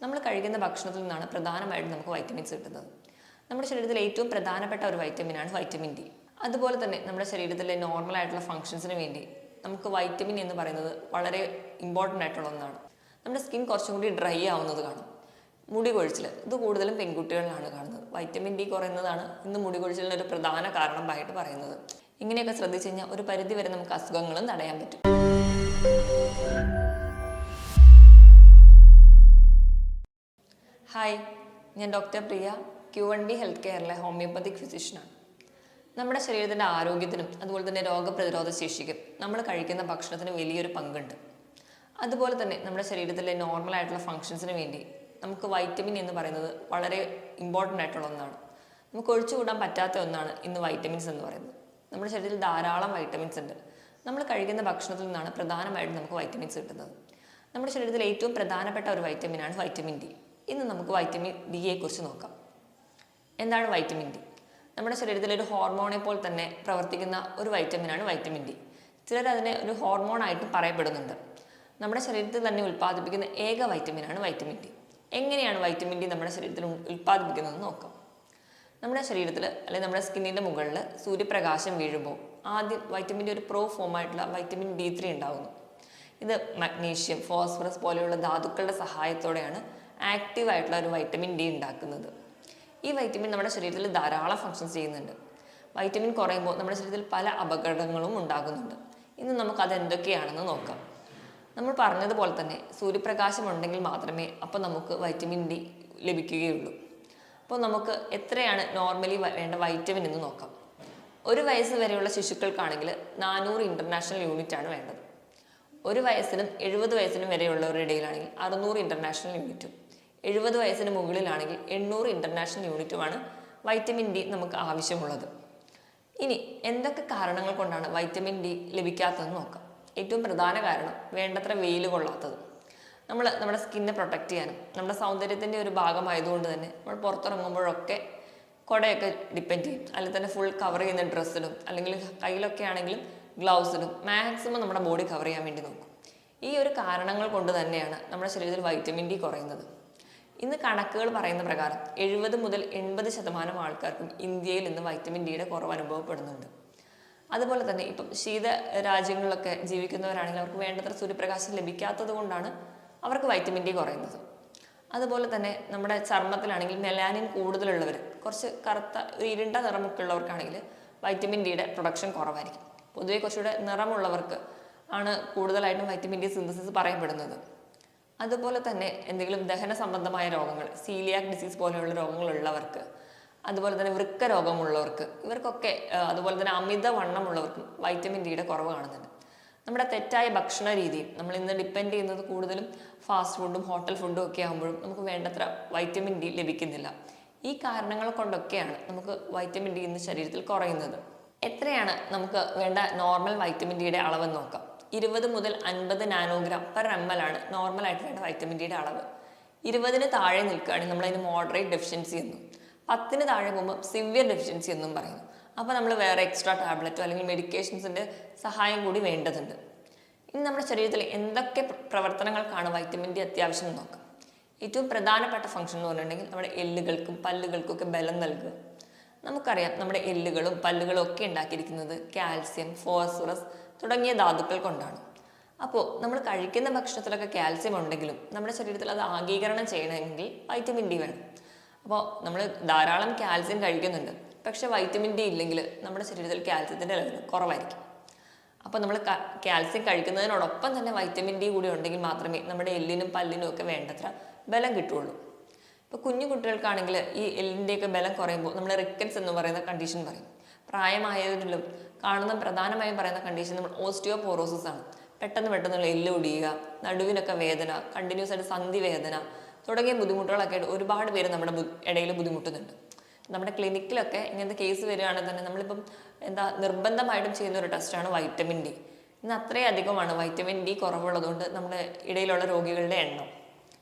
നമ്മൾ കഴിക്കുന്ന ഭക്ഷണത്തിൽ നിന്നാണ് പ്രധാനമായിട്ടും നമുക്ക് വൈറ്റമിൻസ് കിട്ടുന്നത്. നമ്മുടെ ശരീരത്തിലെ ഏറ്റവും പ്രധാനപ്പെട്ട ഒരു വൈറ്റമിനാണ് വൈറ്റമിൻ ഡി. അതുപോലെ തന്നെ നമ്മുടെ ശരീരത്തിലെ നോർമൽ ആയിട്ടുള്ള ഫംഗ്ഷൻസിന് വേണ്ടി നമുക്ക് വൈറ്റമിൻ എന്ന് പറയുന്നത് വളരെ ഇമ്പോർട്ടൻ്റ് ആയിട്ടുള്ള ഒന്നാണ്. നമ്മുടെ സ്കിൻ കുറച്ചും കൂടി ഡ്രൈ ആവുന്നത് കാണും. മുടി കൊഴിച്ചിൽ ഇത് കൂടുതലും പെൺകുട്ടികളിലാണ് കാണുന്നത്. വൈറ്റമിൻ ഡി കുറയുന്നതാണ് ഇന്ന് മുടി കൊഴിച്ചിലിന് ഒരു പ്രധാന കാരണമായിട്ട് പറയുന്നത്. ഇങ്ങനെയൊക്കെ ശ്രദ്ധിച്ചു കഴിഞ്ഞാൽ ഒരു പരിധി വരെ നമുക്ക് അസുഖങ്ങളും തടയാൻ പറ്റും. ഹായ്, ഞാൻ ഡോക്ടർ പ്രിയ, Q1B ഹെൽത്ത് കെയറിലെ ഹോമിയോപ്പതിക് ഫിസിഷ്യനാണ്. നമ്മുടെ ശരീരത്തിൻ്റെ ആരോഗ്യത്തിനും അതുപോലെ തന്നെ രോഗപ്രതിരോധ ശേഷിക്കും നമ്മൾ കഴിക്കുന്ന ഭക്ഷണത്തിന് വലിയൊരു പങ്കുണ്ട്. അതുപോലെ തന്നെ നമ്മുടെ ശരീരത്തിലെ നോർമൽ ആയിട്ടുള്ള ഫംഗ്ഷൻസിന് വേണ്ടി നമുക്ക് വൈറ്റമിൻ എന്ന് പറയുന്നത് വളരെ ഇമ്പോർട്ടൻ്റ് ആയിട്ടുള്ള ഒന്നാണ്. നമുക്ക് ഒഴിച്ചുകൂടാൻ പറ്റാത്ത ഒന്നാണ് ഇന്ന് വൈറ്റമിൻസ് എന്ന് പറയുന്നത്. നമ്മുടെ ശരീരത്തിൽ ധാരാളം വൈറ്റമിൻസ് ഉണ്ട്. നമ്മൾ കഴിക്കുന്ന ഭക്ഷണത്തിൽ നിന്നാണ് പ്രധാനമായിട്ടും നമുക്ക് വൈറ്റമിൻസ് കിട്ടുന്നത്. നമ്മുടെ ശരീരത്തിൽ ഏറ്റവും പ്രധാനപ്പെട്ട ഒരു വൈറ്റമിനാണ് വൈറ്റമിൻ ഡി. ഇന്ന് നമുക്ക് വൈറ്റമിൻ ഡിയെ കുറിച്ച് നോക്കാം. എന്താണ് വൈറ്റമിൻ ഡി? നമ്മുടെ ശരീരത്തിലെ ഒരു ഹോർമോണെ പോലെ തന്നെ പ്രവർത്തിക്കുന്ന ഒരു വൈറ്റമിനാണ് വൈറ്റമിൻ ഡി. ചിലർ അതിനെ ഒരു ഹോർമോണായിട്ട് പറയപ്പെടുന്നുണ്ട്. നമ്മുടെ ശരീരത്തിൽ തന്നെ ഉൽപ്പാദിപ്പിക്കുന്ന ഏക വൈറ്റമിനാണ് വൈറ്റമിൻ ഡി. എങ്ങനെയാണ് വൈറ്റമിൻ ഡി നമ്മുടെ ശരീരത്തിൽ ഉൽപ്പാദിപ്പിക്കുന്നതെന്ന് നോക്കാം. നമ്മുടെ ശരീരത്തിൽ അല്ലെങ്കിൽ നമ്മുടെ സ്കിന്നിൻ്റെ മുകളിൽ സൂര്യപ്രകാശം വീഴുമ്പോൾ ആദ്യം വൈറ്റമിൻ ഡി ഒരു പ്രോ ഫോമായിട്ടുള്ള വൈറ്റമിൻ D3 ഉണ്ടാകുന്നു. ഇത് മഗ്നീഷ്യം, ഫോസ്ഫറസ് പോലെയുള്ള ധാതുക്കളുടെ സഹായത്തോടെയാണ് ആക്റ്റീവായിട്ടുള്ള ഒരു വൈറ്റമിൻ ഡി ഉണ്ടാക്കുന്നത്. ഈ വൈറ്റമിൻ നമ്മുടെ ശരീരത്തിൽ ധാരാളം ഫങ്ഷൻസ് ചെയ്യുന്നുണ്ട്. വൈറ്റമിൻ കുറയുമ്പോൾ നമ്മുടെ ശരീരത്തിൽ പല അപകടങ്ങളും ഉണ്ടാകുന്നുണ്ട്. ഇന്ന് നമുക്കത് എന്തൊക്കെയാണെന്ന് നോക്കാം. നമ്മൾ പറഞ്ഞതുപോലെ തന്നെ സൂര്യപ്രകാശം ഉണ്ടെങ്കിൽ മാത്രമേ അപ്പോൾ നമുക്ക് വൈറ്റമിൻ ഡി ലഭിക്കുകയുള്ളൂ. അപ്പോൾ നമുക്ക് എത്രയാണ് നോർമലി വേണ്ട വൈറ്റമിൻ എന്ന് നോക്കാം. 1 വയസ്സ് വരെയുള്ള ശിശുക്കൾക്കാണെങ്കിൽ 400 ഇൻ്റർനാഷണൽ യൂണിറ്റ് ആണ് വേണ്ടത്. 1 വയസ്സിനും 70 വയസ്സിനും വരെയുള്ളവരുടെ ഇടയിലാണെങ്കിൽ 600 ഇൻ്റർനാഷണൽ യൂണിറ്റും, 70 വയസ്സിന് മുകളിലാണെങ്കിൽ 800 ഇൻ്റർനാഷണൽ യൂണിറ്റുമാണ് വൈറ്റമിൻ ഡി നമുക്ക് ആവശ്യമുള്ളത്. ഇനി എന്തൊക്കെ കാരണങ്ങൾ കൊണ്ടാണ് വൈറ്റമിൻ ഡി ലഭിക്കാത്തതെന്ന് നോക്കാം. ഏറ്റവും പ്രധാന കാരണം വേണ്ടത്ര വെയിൽ കൊള്ളാത്തത്. നമ്മുടെ സ്കിന്നെ പ്രൊട്ടക്റ്റ് ചെയ്യാനും നമ്മുടെ സൗന്ദര്യത്തിൻ്റെ ഒരു ഭാഗമായതുകൊണ്ട് തന്നെ നമ്മൾ പുറത്തിറങ്ങുമ്പോഴൊക്കെ കുടയൊക്കെ ഡിപ്പെൻഡ് ചെയ്യും. അല്ലെങ്കിൽ തന്നെ ഫുൾ കവർ ചെയ്യുന്ന ഡ്രസ്സിലും അല്ലെങ്കിൽ കയ്യിലൊക്കെ ആണെങ്കിലും ഗ്ലൗസിലും മാക്സിമം നമ്മുടെ ബോഡി കവർ ചെയ്യാൻ വേണ്ടി നോക്കും. ഈ ഒരു കാരണങ്ങൾ കൊണ്ട് തന്നെയാണ് നമ്മുടെ ശരീരത്തിൽ വൈറ്റമിൻ ഡി കുറയുന്നത്. ഇന്ന് കണക്കുകൾ പറയുന്ന പ്രകാരം 70 മുതൽ 80% ആൾക്കാർക്കും ഇന്ത്യയിൽ ഇന്ന് വൈറ്റമിൻ ഡിയുടെ കുറവ് അനുഭവപ്പെടുന്നുണ്ട്. അതുപോലെ തന്നെ ഇപ്പം ശീത രാജ്യങ്ങളിലൊക്കെ ജീവിക്കുന്നവരാണെങ്കിൽ അവർക്ക് വേണ്ടത്ര സൂര്യപ്രകാശം ലഭിക്കാത്തത് കൊണ്ടാണ് അവർക്ക് വൈറ്റമിൻ ഡി കുറയുന്നത്. അതുപോലെ തന്നെ നമ്മുടെ ചർമ്മത്തിലാണെങ്കിൽ മെലാനിൻ കൂടുതലുള്ളവർ, കുറച്ച് കറുത്ത ഒരു ഇരുണ്ട നിറമൊക്കെ ഉള്ളവർക്കാണെങ്കിൽ വൈറ്റമിൻ ഡിയുടെ പ്രൊഡക്ഷൻ കുറവായിരിക്കും. പൊതുവെ കുറച്ചുകൂടെ നിറമുള്ളവർക്ക് ആണ് കൂടുതലായിട്ടും വൈറ്റമിൻ ഡി സിന്തസിസ് പറയപ്പെടുന്നത്. അതുപോലെ തന്നെ എന്തെങ്കിലും ദഹന സംബന്ധമായ രോഗങ്ങൾ, സീലിയാക് ഡിസീസ് പോലെയുള്ള രോഗങ്ങളുള്ളവർക്ക്, അതുപോലെ തന്നെ വൃക്ക രോഗമുള്ളവർക്ക്, ഇവർക്കൊക്കെ അതുപോലെ തന്നെ അമിതവണ്ണമുള്ളവർക്കും വൈറ്റമിൻ ഡിയുടെ കുറവ് കാണുന്നുണ്ട്. നമ്മുടെ തെറ്റായ ഭക്ഷണ രീതിയും നമ്മൾ ഇന്ന് ഡിപ്പെൻഡ് ചെയ്യുന്നത് കൂടുതലും ഫാസ്റ്റ് ഫുഡും ഹോട്ടൽ ഫുഡും ഒക്കെ ആകുമ്പോഴും നമുക്ക് വേണ്ടത്ര വൈറ്റമിൻ ഡി ലഭിക്കുന്നില്ല. ഈ കാരണങ്ങൾ കൊണ്ടൊക്കെയാണ് നമുക്ക് വൈറ്റമിൻ ഡി ഇന്ന് ശരീരത്തിൽ കുറയുന്നത്. എത്രയാണ് നമുക്ക് വേണ്ട നോർമൽ വൈറ്റമിൻ ഡിയുടെ അളവെന്ന് നോക്കാം. 20 മുതൽ 50 നാനോഗ്രാം പെർ ml ആണ് നോർമലായിട്ട് വേണ്ട വൈറ്റമിൻ ഡിയുടെ അളവ്. 20-ന് താഴെ നിൽക്കുകയാണെങ്കിൽ നമ്മളതിന് മോഡറേറ്റ് ഡെഫിഷ്യൻസി എന്നും, 10-ന് താഴെ പോകുമ്പോൾ സിവിയർ ഡെഫിഷ്യൻസി എന്നും പറയുന്നു. അപ്പോൾ നമ്മൾ വേറെ എക്സ്ട്രാ ടാബ്ലറ്റോ അല്ലെങ്കിൽ മെഡിക്കേഷൻസിൻ്റെ സഹായം കൂടി വേണ്ടതുണ്ട്. ഇനി നമ്മുടെ ശരീരത്തിൽ എന്തൊക്കെ പ്രവർത്തനങ്ങൾക്കാണ് വൈറ്റമിൻ ഡി അത്യാവശ്യം എന്ന് നോക്കാം. ഏറ്റവും പ്രധാനപ്പെട്ട ഫംഗ്ഷൻ എന്ന് പറഞ്ഞിട്ടുണ്ടെങ്കിൽ നമ്മുടെ എല്ലുകൾക്കും പല്ലുകൾക്കും ഒക്കെ ബലം നൽകുക. നമുക്കറിയാം നമ്മുടെ എല്ലുകളും പല്ലുകളും ഒക്കെ ഉണ്ടാക്കിയിരിക്കുന്നത് കാൽസ്യം, ഫോസ്ഫറസ് തുടങ്ങിയ ധാതുക്കൾ കൊണ്ടാണ്. അപ്പോൾ നമ്മൾ കഴിക്കുന്ന ഭക്ഷണത്തിലൊക്കെ കാൽസ്യം ഉണ്ടെങ്കിലും നമ്മുടെ ശരീരത്തിൽ അത് ആഗീകരണം ചെയ്യണമെങ്കിൽ വൈറ്റമിൻ ഡി വേണം. അപ്പോൾ നമ്മൾ ധാരാളം കാൽസ്യം കഴിക്കുന്നുണ്ട്, പക്ഷെ വൈറ്റമിൻ ഡി ഇല്ലെങ്കിൽ നമ്മുടെ ശരീരത്തിൽ കാൽസ്യത്തിൻ്റെ ലെവൽ കുറവായിരിക്കും. അപ്പോൾ നമ്മൾ കാൽസ്യം കഴിക്കുന്നതിനോടൊപ്പം തന്നെ വൈറ്റമിൻ ഡി കൂടി ഉണ്ടെങ്കിൽ മാത്രമേ നമ്മുടെ എല്ലിനും പല്ലിനും ഒക്കെ വേണ്ടത്ര ബലം കിട്ടുള്ളൂ. ഇപ്പോൾ കുഞ്ഞു കുട്ടികൾക്കാണെങ്കിൽ ഈ എല്ലിൻ്റെയൊക്കെ ബലം കുറയുമ്പോൾ നമ്മൾ റിക്കറ്റ്സ് എന്ന് പറയുന്ന കണ്ടീഷൻ പറയും. പ്രായമായവരിലും കാണുന്ന പ്രധാനമായും പറയുന്ന കണ്ടീഷൻ നമ്മൾ ഓസ്റ്റിയോപോറോസിസ് ആണ്. പെട്ടെന്നുള്ള എല്ല് ഒടിയുക, നടുവിനൊക്കെ വേദന, കണ്ടിന്യൂസ് ആയിട്ട് സന്ധി വേദന തുടങ്ങിയ ബുദ്ധിമുട്ടുകളൊക്കെ ആയിട്ട് ഒരുപാട് പേര് നമ്മുടെ ഇടയിൽ ബുദ്ധിമുട്ടുന്നുണ്ട്. നമ്മുടെ ക്ലിനിക്കിലൊക്കെ ഇങ്ങനത്തെ കേസ് വരികയാണെങ്കിൽ തന്നെ നമ്മളിപ്പം നിർബന്ധമായിട്ടും ചെയ്യുന്ന ഒരു ടെസ്റ്റാണ് വൈറ്റമിൻ ഡി. ഇന്ന് അത്രയും അധികമാണ് വൈറ്റമിൻ ഡി കുറവുള്ളതുകൊണ്ട് നമ്മുടെ ഇടയിലുള്ള രോഗികളുടെ എണ്ണം.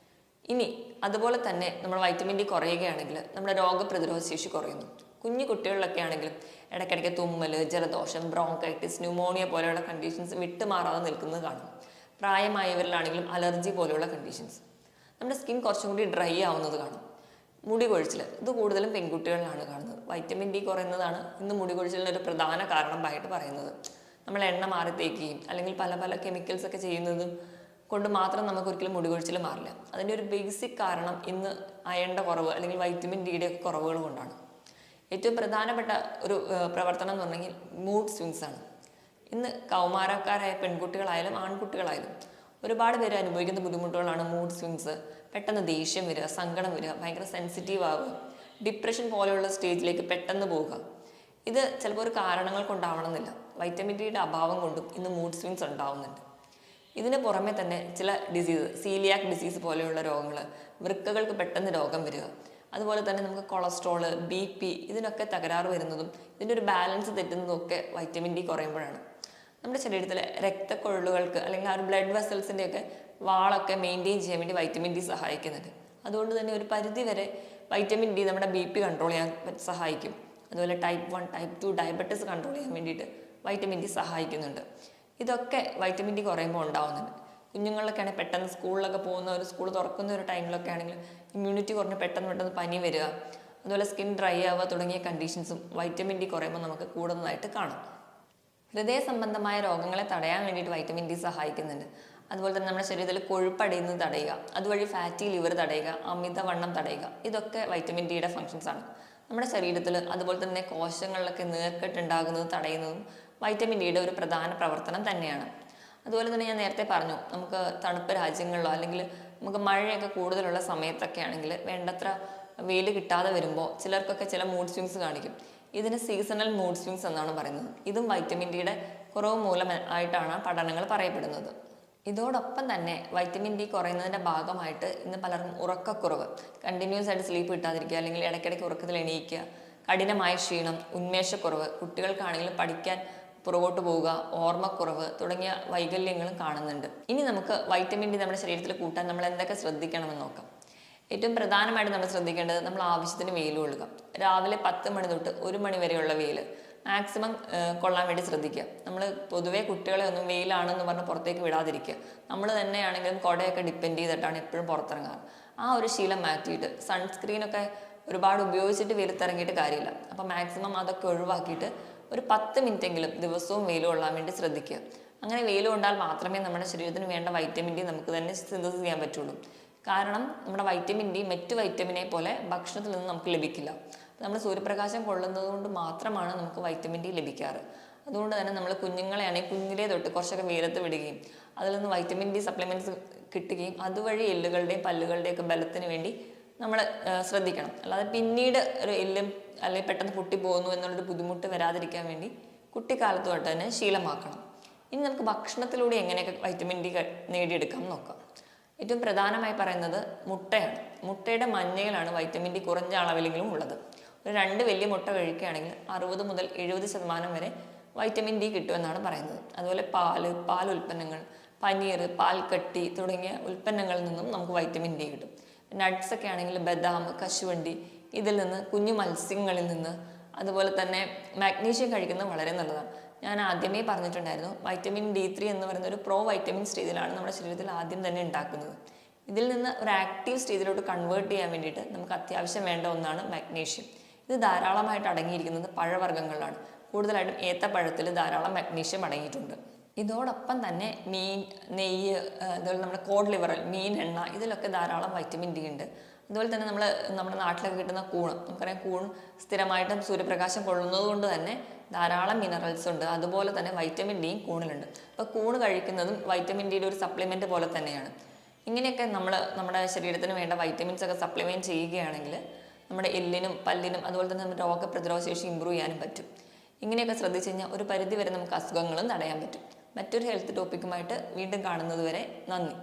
ഇനി അതുപോലെ തന്നെ നമ്മൾ വൈറ്റമിൻ ഡി കുറയുകയാണെങ്കിൽ നമ്മുടെ രോഗപ്രതിരോധ ശേഷി കുറയുന്നു. കുഞ്ഞു കുട്ടികളിലൊക്കെ ആണെങ്കിലും ഇടയ്ക്കിടയ്ക്ക് തുമ്മൽ, ജലദോഷം, ബ്രോങ്കൈറ്റിസ്, ന്യൂമോണിയ പോലെയുള്ള കണ്ടീഷൻസ് വിട്ടുമാറാതെ നിൽക്കുന്നത് കാണും. പ്രായമായവരിലാണെങ്കിലും അലർജി പോലെയുള്ള കണ്ടീഷൻസ്. നമ്മുടെ സ്കിൻ കുറച്ചും കൂടി ഡ്രൈ ആവുന്നത് കാണും. മുടി കൊഴിച്ചിൽ ഇത് കൂടുതലും പെൺകുട്ടികളിലാണ് കാണുന്നത്. വൈറ്റമിൻ ഡി കുറയുന്നതാണ് ഇന്ന് മുടി കൊഴിച്ചിലിന് ഒരു പ്രധാന കാരണമായിട്ട് പറയുന്നത്. നമ്മൾ എണ്ണ മാറി തേക്കുകയും അല്ലെങ്കിൽ പല പല കെമിക്കൽസ് ഒക്കെ ചെയ്യുന്നതും കൊണ്ട് മാത്രം നമുക്ക് ഒരിക്കലും മുടി കൊഴിച്ചിൽ മാറില്ല. അതിൻ്റെ ഒരു ബേസിക് കാരണം ഇന്ന് അയണിൻ്റെ കുറവ് അല്ലെങ്കിൽ വൈറ്റമിൻ ഡിയുടെ ഒക്കെ കുറവുകൾ കൊണ്ടാണ്. ഏറ്റവും പ്രധാനപ്പെട്ട ഒരു പ്രവർത്തനം എന്ന് പറഞ്ഞെങ്കിൽ മൂഡ് സ്വിങ്സ് ആണ്. ഇന്ന് കൗമാരക്കാരായ പെൺകുട്ടികളായാലും ആൺകുട്ടികളായാലും ഒരുപാട് പേര് അനുഭവിക്കുന്ന ബുദ്ധിമുട്ടുകളാണ് മൂഡ് സ്വിങ്സ്. പെട്ടെന്ന് ദേഷ്യം വരിക, സങ്കടം വരിക, ഭയങ്കര സെൻസിറ്റീവ് ആവുക, ഡിപ്രഷൻ പോലെയുള്ള സ്റ്റേജിലേക്ക് പെട്ടെന്ന് പോവുക. ഇത് ചിലപ്പോൾ ഒരു കാരണങ്ങൾ കൊണ്ടാവണമെന്നില്ല, വൈറ്റമിൻ ഡിയുടെ അഭാവം കൊണ്ടും ഇന്ന് മൂഡ് സ്വിങ്സ് ഉണ്ടാവുന്നുണ്ട്. ഇതിന് പുറമെ തന്നെ ചില ഡിസീസ്, സീലിയാക് ഡിസീസ് പോലെയുള്ള രോഗങ്ങൾ, വൃക്കകൾക്ക് പെട്ടെന്ന് രോഗം വരിക, അതുപോലെ തന്നെ നമുക്ക് കൊളസ്ട്രോള്, BP ഇതിനൊക്കെ തകരാറ് വരുന്നതും ഇതിൻ്റെ ഒരു ബാലൻസ് തെറ്റുന്നതും ഒക്കെ വൈറ്റമിൻ ഡി കുറയുമ്പോഴാണ്. നമ്മുടെ ശരീരത്തിലെ രക്തക്കൊഴലുകൾക്ക് അല്ലെങ്കിൽ ആ ഒരു ബ്ലഡ് വെസൽസിൻ്റെ ഒക്കെ വാളൊക്കെ മെയിൻറ്റെയിൻ ചെയ്യാൻ വേണ്ടി വൈറ്റമിൻ ഡി സഹായിക്കുന്നുണ്ട്. അതുകൊണ്ട് തന്നെ ഒരു പരിധി വരെ വൈറ്റമിൻ ഡി നമ്മുടെ BP കൺട്രോൾ ചെയ്യാൻ സഹായിക്കും. അതുപോലെ ടൈപ്പ് 1, ടൈപ്പ് 2 ഡയബറ്റീസ് കൺട്രോൾ ചെയ്യാൻ വേണ്ടിയിട്ട് വൈറ്റമിൻ ഡി സഹായിക്കുന്നുണ്ട്. ഇതൊക്കെ വൈറ്റമിൻ ഡി കുറയുമ്പോൾ ഉണ്ടാവുന്നുണ്ട്. കുഞ്ഞുങ്ങളിലൊക്കെ ആണെങ്കിൽ പെട്ടെന്ന് സ്കൂളിലൊക്കെ പോകുന്ന ഒരു സ്കൂൾ തുറക്കുന്ന ഒരു ടൈമിലൊക്കെ ആണെങ്കിൽ ഇമ്മ്യൂണിറ്റി കുറഞ്ഞ് പെട്ടെന്ന് പനി വരിക, അതുപോലെ സ്കിൻ ഡ്രൈ ആവുക തുടങ്ങിയ കണ്ടീഷൻസും വൈറ്റമിൻ ഡി കുറയുമ്പോൾ നമുക്ക് കൂടുന്നതായിട്ട് കാണാം. ഹൃദയ സംബന്ധമായ രോഗങ്ങളെ തടയാൻ വേണ്ടിയിട്ട് വൈറ്റമിൻ ഡി സഹായിക്കുന്നുണ്ട്. അതുപോലെ തന്നെ നമ്മുടെ ശരീരത്തിൽ കൊഴുപ്പടിയുന്നത് തടയുക, അതുവഴി ഫാറ്റി ലിവർ തടയുക, അമിതവണ്ണം തടയുക, ഇതൊക്കെ വൈറ്റമിൻ ഡിയുടെ ഫങ്ഷൻസ് ആണ്. നമ്മുടെ ശരീരത്തിൽ അതുപോലെ തന്നെ കോശങ്ങളിലൊക്കെ നീർക്കെട്ടുണ്ടാകുന്നത് തടയുന്നതും വൈറ്റമിൻ ഡിയുടെ ഒരു പ്രധാന പ്രവർത്തനം തന്നെയാണ്. അതുപോലെ തന്നെ ഞാൻ നേരത്തെ പറഞ്ഞു, നമുക്ക് തണുപ്പ് രാജ്യങ്ങളിലോ അല്ലെങ്കിൽ നമുക്ക് മഴയൊക്കെ കൂടുതലുള്ള സമയത്തൊക്കെ ആണെങ്കിൽ വേണ്ടത്ര വെയിൽ കിട്ടാതെ വരുമ്പോൾ ചിലർക്കൊക്കെ ചില മൂഡ് സ്വിങ്സ് കാണിക്കും. ഇതിന് സീസണൽ മൂഡ് സ്വിങ്സ് എന്നാണ് പറയുന്നത്. ഇതും വൈറ്റമിൻ ഡിയുടെ കുറവ് മൂലം ആയിട്ടാണ് പഠനങ്ങൾ പറയപ്പെടുന്നത്. ഇതോടൊപ്പം തന്നെ വൈറ്റമിൻ ഡി കുറയുന്നതിൻ്റെ ഭാഗമായിട്ട് ഇന്ന് പലർക്കും ഉറക്കക്കുറവ്, കണ്ടിന്യൂസ് ആയിട്ട് സ്ലീപ്പ് കിട്ടാതിരിക്കുക, അല്ലെങ്കിൽ ഇടയ്ക്കിടയ്ക്ക് ഉറക്കത്തിൽ എണീക്കുക, കഠിനമായ ക്ഷീണം, ഉന്മേഷക്കുറവ്, കുട്ടികൾക്കാണെങ്കിലും പഠിക്കാൻ പുറകോട്ട് പോവുക, ഓർമ്മക്കുറവ് തുടങ്ങിയ വൈകല്യങ്ങളും കാണുന്നുണ്ട്. ഇനി നമുക്ക് വൈറ്റമിൻ ഡി നമ്മുടെ ശരീരത്തിൽ കൂട്ടാൻ നമ്മൾ എന്തൊക്കെ ശ്രദ്ധിക്കണമെന്ന് നോക്കാം. ഏറ്റവും പ്രധാനമായിട്ട് നമ്മൾ ശ്രദ്ധിക്കേണ്ടത് നമ്മൾ ആവശ്യത്തിന് വെയിൽ കൊള്ളുക. രാവിലെ 10 മണി തൊട്ട് 1 മണി വരെയുള്ള വെയിൽ മാക്സിമം കൊള്ളാൻ വേണ്ടി ശ്രദ്ധിക്കുക. നമ്മൾ പൊതുവേ കുട്ടികളെ ഒന്നും വെയിലാണെന്ന് പറഞ്ഞ് പുറത്തേക്ക് വിടാതിരിക്കുക. നമ്മൾ തന്നെയാണെങ്കിലും കുടയൊക്കെ ഡിപ്പെൻഡ് ചെയ്തിട്ടാണ് എപ്പോഴും പുറത്തിറങ്ങാറ്. ആ ഒരു ശീലം മാറ്റിയിട്ട് സൺസ്ക്രീനൊക്കെ ഒരുപാട് ഉപയോഗിച്ചിട്ട് വെയിലത്തിറങ്ങിയിട്ട് കാര്യമില്ല. അപ്പോൾ മാക്സിമം അതൊക്കെ ഒഴിവാക്കിയിട്ട് ഒരു 10 മിനിറ്റെങ്കിലും ദിവസവും വെയിൽ കൊള്ളാൻ വേണ്ടി ശ്രദ്ധിക്കുക. അങ്ങനെ വെയിൽ കൊണ്ടാൽ മാത്രമേ നമ്മുടെ ശരീരത്തിന് വേണ്ട വൈറ്റമിൻ ഡി നമുക്ക് തന്നെ സിന്തസിസ് ചെയ്യാൻ പറ്റുള്ളൂ. കാരണം നമ്മുടെ വൈറ്റമിൻ ഡി മറ്റു വൈറ്റമിനെ പോലെ ഭക്ഷണത്തിൽ നിന്ന് നമുക്ക് ലഭിക്കില്ല. നമ്മൾ സൂര്യപ്രകാശം കൊള്ളുന്നത് കൊണ്ട് മാത്രമാണ് നമുക്ക് വൈറ്റമിൻ ഡി ലഭിക്കാറ്. അതുകൊണ്ട് തന്നെ നമ്മൾ കുഞ്ഞുങ്ങളെയാണെങ്കിൽ കുഞ്ഞിലേ തൊട്ട് കുറച്ചൊക്കെ വെയിലത്ത് വിടുകയും അതിൽ നിന്ന് വൈറ്റമിൻ ഡി സപ്ലിമെൻറ്റ്സ് കിട്ടുകയും അതുവഴി എല്ലുകളുടെയും പല്ലുകളുടെയും ഒക്കെ ബലത്തിന് വേണ്ടി നമ്മൾ ശ്രദ്ധിക്കണം. അല്ലാതെ പിന്നീട് ഒരു എല്ലും അല്ലെങ്കിൽ പെട്ടെന്ന് പൊട്ടിപ്പോകുന്നു എന്നുള്ളൊരു ബുദ്ധിമുട്ട് വരാതിരിക്കാൻ വേണ്ടി കുട്ടിക്കാലത്ത് തൊട്ട് തന്നെ ശീലമാക്കണം. ഇനി നമുക്ക് ഭക്ഷണത്തിലൂടെ എങ്ങനെയൊക്കെ വൈറ്റമിൻ ഡി നേടിയെടുക്കാം നോക്കാം. ഏറ്റവും പ്രധാനമായി പറയുന്നത് മുട്ടയാണ്. മുട്ടയുടെ മഞ്ഞയിലാണ് വൈറ്റമിൻ ഡി കുറഞ്ഞ അളവിലെങ്കിലും ഉള്ളത്. ഒരു 2 വലിയ മുട്ട കഴിക്കുകയാണെങ്കിൽ 60 മുതൽ 70% വരെ വൈറ്റമിൻ ഡി കിട്ടുമെന്നാണ് പറയുന്നത്. അതുപോലെ പാൽ ഉൽപ്പന്നങ്ങൾ, പനീർ, പാൽക്കട്ടി തുടങ്ങിയ ഉൽപ്പന്നങ്ങളിൽ നിന്നും നമുക്ക് വൈറ്റമിൻ ഡി കിട്ടും. നട്ട്സ് ഒക്കെ ആണെങ്കിൽ ബദാം, കശുവണ്ടി, ഇതിൽ നിന്ന്, കുഞ്ഞു മത്സ്യങ്ങളിൽ നിന്ന്, അതുപോലെ തന്നെ മാഗ്നീഷ്യം കഴിക്കുന്നത് വളരെ നല്ലതാണ്. ഞാൻ ആദ്യമേ പറഞ്ഞിട്ടുണ്ടായിരുന്നു, വൈറ്റമിൻ D3 എന്ന് പറയുന്ന ഒരു പ്രോ വൈറ്റമിൻ സ്റ്റേജിലാണ് നമ്മുടെ ശരീരത്തിൽ ആദ്യം തന്നെ ഉണ്ടാക്കുന്നത്. ഇതിൽ നിന്ന് ഒരു ആക്റ്റീവ് സ്റ്റേജിലോട്ട് കൺവേർട്ട് ചെയ്യാൻ വേണ്ടിയിട്ട് നമുക്ക് അത്യാവശ്യം വേണ്ട ഒന്നാണ് മാഗ്നീഷ്യം. ഇത് ധാരാളമായിട്ട് അടങ്ങിയിരിക്കുന്നത് പഴവർഗ്ഗങ്ങളിലാണ്. കൂടുതലായിട്ടും ഏത്തപ്പഴത്തിൽ ധാരാളം മാഗ്നീഷ്യം അടങ്ങിയിട്ടുണ്ട്. ഇതോടൊപ്പം തന്നെ മീൻ, നെയ്യ്, അതുപോലെ നമ്മുടെ കോഡ് ലിവറൽ, മീൻ എണ്ണ, ഇതിലൊക്കെ ധാരാളം വൈറ്റമിൻ ഡി ഉണ്ട്. അതുപോലെ തന്നെ നമ്മുടെ നാട്ടിലൊക്കെ കിട്ടുന്ന കൂൺ, നമുക്കറിയാം കൂൺ സ്ഥിരമായിട്ടും സൂര്യപ്രകാശം കൊള്ളുന്നത് കൊണ്ട് തന്നെ ധാരാളം മിനറൽസ് ഉണ്ട്. അതുപോലെ തന്നെ വൈറ്റമിൻ ഡിയും കൂണിലുണ്ട്. അപ്പോൾ കൂൺ കഴിക്കുന്നതും വൈറ്റമിൻ ഡിയുടെ ഒരു സപ്ലിമെൻറ്റ് പോലെ തന്നെയാണ്. ഇങ്ങനെയൊക്കെ നമ്മുടെ ശരീരത്തിന് വേണ്ട വൈറ്റമിൻസ് ഒക്കെ സപ്ലിമെൻറ്റ് ചെയ്യുകയാണെങ്കിൽ നമ്മുടെ എല്ലിനും പല്ലിനും അതുപോലെ തന്നെ നമ്മുടെ രോഗപ്രതിരോധ ശേഷി ഇമ്പ്രൂവ് ചെയ്യാനും പറ്റും. ഇങ്ങനെയൊക്കെ ശ്രദ്ധിച്ചു കഴിഞ്ഞാൽ ഒരു പരിധി വരെ നമുക്ക് അസുഖങ്ങളും തടയാൻ പറ്റും. മറ്റൊരു ഹെൽത്ത് ടോപ്പിക്കുമായിട്ട് വീണ്ടും കാണുന്നത് വരെ നന്ദി.